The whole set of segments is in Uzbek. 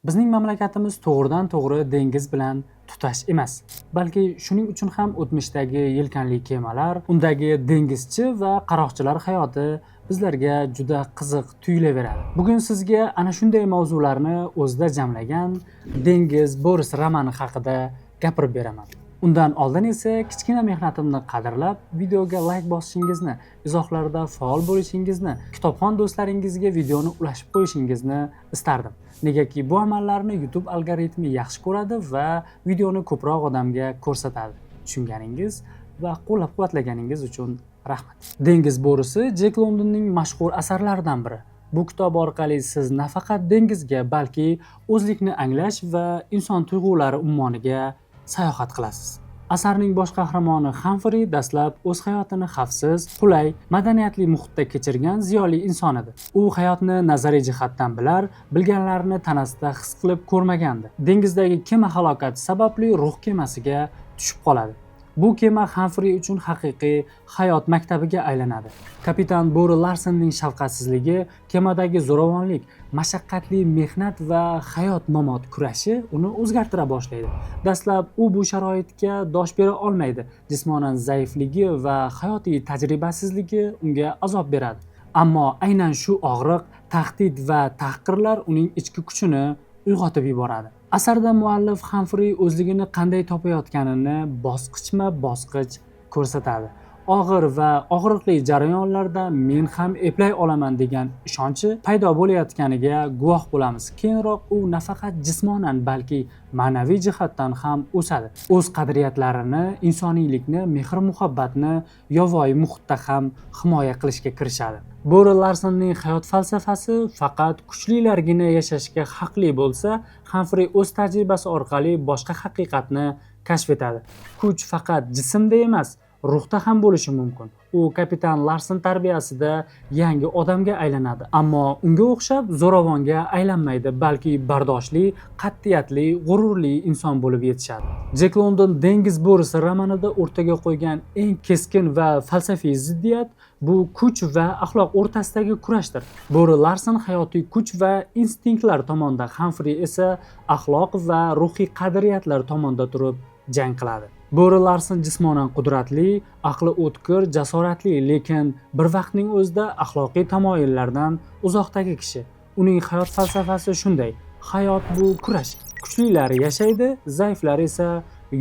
Bizning mamlakatimiz to'g'ridan-to'g'ri dengiz bilan tutash emas. Balki shuning uchun ham o'tmishdagi yelkanli kemalar, undagi dengizchi va qaroqchilar hayoti bizlarga juda qiziq tuyulaveradi. Bugun sizga ana shunday mavzularni o'zida jamlagan Dengiz bo'risi romani haqida gapirib beraman. Undan oldin esa kichkina mehnatimni qadrlab, videoga like bosishingizni, izohlarda faol bo'lishingizni, kitobxon do'stlaringizga videoni ulashib qo'yishingizni istardim. Negaki bu amallarni YouTube algoritmi yaxshi ko'radi va videoni ko'proq odamga ko'rsatadi. Tushunganingiz va qo'llab-quvvatlaganingiz uchun rahmat. Dengiz bo'risi Jek Londonning mashhur asarlaridan biri. Bu kitob orqali siz nafaqat dengizga, balki o'zlikni anglash va inson tuyg'ulari ummoniga sayohat qilasiz. Asarning bosh qahramoni Hamfri dastlab o'z hayotini xavfsiz, qulay, madaniyatli muhitda kechirgan ziyoli inson edi. U hayotni nazariy jihatdan bilar, bilganlarini tanasida his qilib ko'rmagandi. Dengizdagi kema halokati sababli ruh kemasiga tushib qoladi. Bu kema Hamfri uchun haqiqiy hayot maktabiga aylanadi. Kapitan Bo'ri Larsonning shafqatsizligi, kemadagi zo'ravonlik, mashaqqatli mehnat va hayot-mamot kurashi uni o'zgartira boshlaydi. Dastlab u bu sharoitga dosh bera olmaydi. Jismonan zaifligi va hayotiy tajribasizligi unga azob beradi. Ammo aynan shu og'riq, tahdid va tahqirlar uning ichki kuchini uyg'otib yuboradi. Asarda muallif Hamfri o'zligini qanday topayotganini bosqichma-bosqich ko'rsatadi. Og'ir va og'riqli jarayonlarda men ham eplay olaman degan ishonchi paydo bo'layotganiga guvoh bo'lamiz. Keyinroq u nafaqat jismonan, balki ma'naviy jihatdan ham o'sadi. O'z qadriyatlarini, insoniylikni, mehr-muhabbatni yovvoyi muhitda ham himoya qilishga kirishadi. Bo'ri Larsonning hayot falsafasi faqat kuchlilargina yashashga haqli bo'lsa, Hamfri o'z tajribasi orqali boshqa haqiqatni kashf etadi. Kuch faqat jismda emas, ruhda ham bo'lishi mumkin. U kapitan Larson tarbiyasida yangi odamga aylanadi, ammo unga o'xshab zo'ravonga aylanmaydi, balki bardoshli, qat'iyatli, g'ururli inson bo'lib yetishadi. Jek London Dengiz bo'risi romanida o'rtaga qo'ygan eng keskin va falsafiy ziddiyat bu kuch va axloq o'rtasidagi kurashdir. Bo'ri Larson hayotiy kuch va instinktlar tomonda, Hamfri esa axloq va ruhiy qadriyatlar tomonda turib jang qiladi. Bo'ri Larson jismonan qudratli, aqli o'tkir, jasoratli, lekin bir vaqtning o'zida axloqiy tamoyillardan uzoqdagi kishi. Uning hayot falsafasi shunday: hayot bu kurash. Kuchlilar yashaydi, zaiflar esa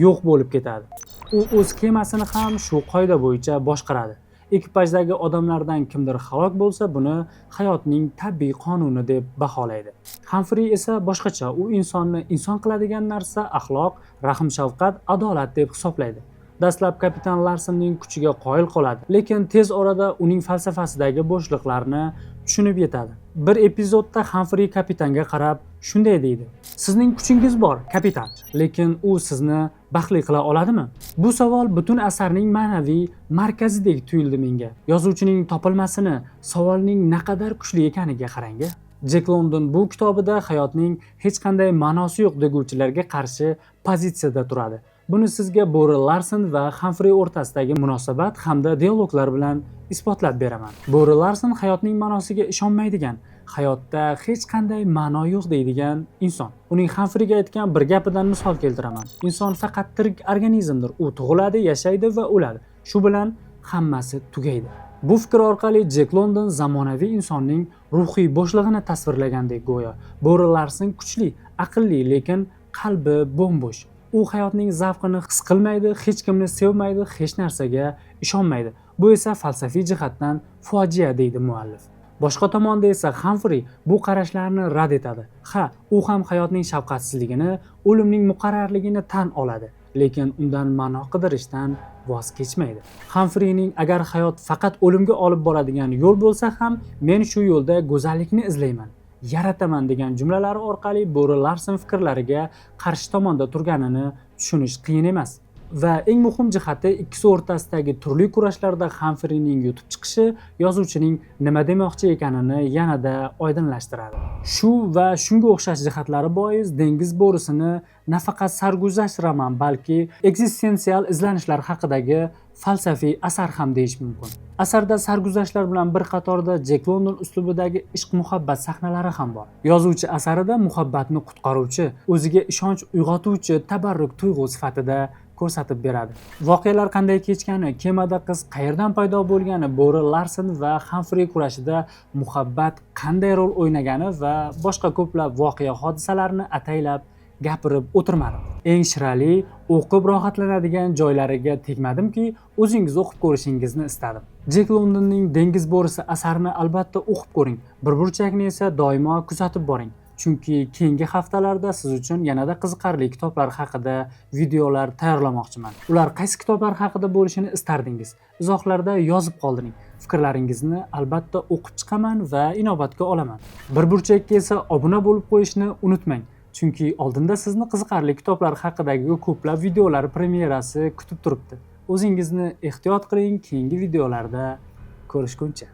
yo'q bo'lib ketadi. U o'z kemasini ham shu qoida bo'yicha boshqaradi. Ekipajdagi odamlardan kimdir halok bo'lsa, buni hayotning tabiiy qonuni deb baholaydi. Hamfri esa boshqacha. U insonni inson qiladigan narsa axloq, rahm-shafqat, adolat deb hisoblaydi. Dastlab kapitan Larsonning kuchiga qoyil qoladi, lekin tez orada uning falsafasidagi bo'shliqlarni tushunib yetadi. Bir epizodda Hamfri kapitanga qarab shunday deydi: "Sizning kuchingiz bor, kapitan, lekin u sizni baxtli qila oladimi?" Bu savol butun asarning ma'naviy markazidek tuyuldi menga. Yozuvchining topilmasini, savolning naqadar kuchli ekaniga qarang. Jek London bu kitobida hayotning hech qanday ma'nosi yo'q deguvchilarga qarshi pozitsiyada turadi. Buni sizga Bo'ri Larson va Hamfri o'rtasidagi munosabat hamda dialoglar bilan isbotlab beraman. Bo'ri Larson hayotning ma'nosiga ishonmaydigan, hayotda hech qanday ma'no yo'q deydigan inson. Uning Hamfriga aytgan bir gapidan misol keltiraman. Inson faqat tirik organizmdir. U tug'iladi, yashaydi va o'ladi. Shu bilan hammasi tugaydi. Bu fikr orqali Jek London zamonaviy insonning ruhiy bo'shlig'ini tasvirlagandek go'yo. Bo'ri Larson kuchli, aqlli, lekin qalbi bo'm-bo'sh. U hayotning zavqini his qilmaydi, hech kimni sevmaydi, hech narsaga ishonmaydi. Bu esa falsafiy jihatdan fojia deydi muallif. Boshqa tomonda esa Hamfri bu qarashlarni rad etadi. Ha, u ham hayotning shafqatsizligini, o'limning muqarrarligini tan oladi, lekin undan ma'no qidirishdan voz kechmaydi. Hamfrining agar hayot faqat o'limga olib boradigan yo'l bo'lsa ham, men shu yo'lda go'zallikni izlayman, yarataman degan jumlalari orqali Bo'ri Larson fikrlariga qarshi tomonda turganini tushunish qiyin emas. Va eng muhim jihati ikkisi o'rtasidagi turli kurashlarda Hamfrining yutib chiqishi yozuvchining nima demoqchi ekanini yanada oydinlashtiradi. Shu va shunga o'xshash jihatlari bois dengiz bo'risini nafaqat sarguzasht roman, balki eksistensial izlanishlar haqidagi falsafiy asar ham deyish mumkin. Asarda sarguzashtlar bilan bir qatorda Jek London uslubidagi ishq-muhabbat sahnalari ham bor. Yozuvchi asarida muhabbatni qutqaruvchi, o'ziga ishonch uyg'otuvchi tabarruk tuyg'u sifatida ko'rsatib beradi. Voqealar qanday kechgani, kemada qiz qayerdan paydo bo'lgani, bo'ri Larsen va Hamfri kurashida muhabbat qanday rol o'ynagani va boshqa ko'plab voqea hodisalarni ataylab gapirib o'tirmadim. Eng shirali, o'qib rohatlanadigan joylariga tegmadimki, o'zingiz o'qib ko'rishingizni istadim. Jek Londonning Dengiz bo'risi asarini albatta o'qib ko'ring. Bir burchakni esa doimo kuzatib boring. Chunki keyingi haftalarda siz uchun yanada qiziqarli kitoblar haqida videolar tayyorlamoqchiman. Ular qaysi kitoblar haqida bo'lishini istardingiz? Izohlarda yozib qoldiring. Fikrlaringizni albatta o'qib chiqaman va inobatga olaman. Bir burchakka esa obuna bo'lib qo'yishni unutmang. Chunki oldinda sizni qiziqarli kitoblar haqidagi ko'plab videolar premyerasi kutib turibdi. O'zingizni ehtiyot qiling, keyingi videolarda ko'rishguncha.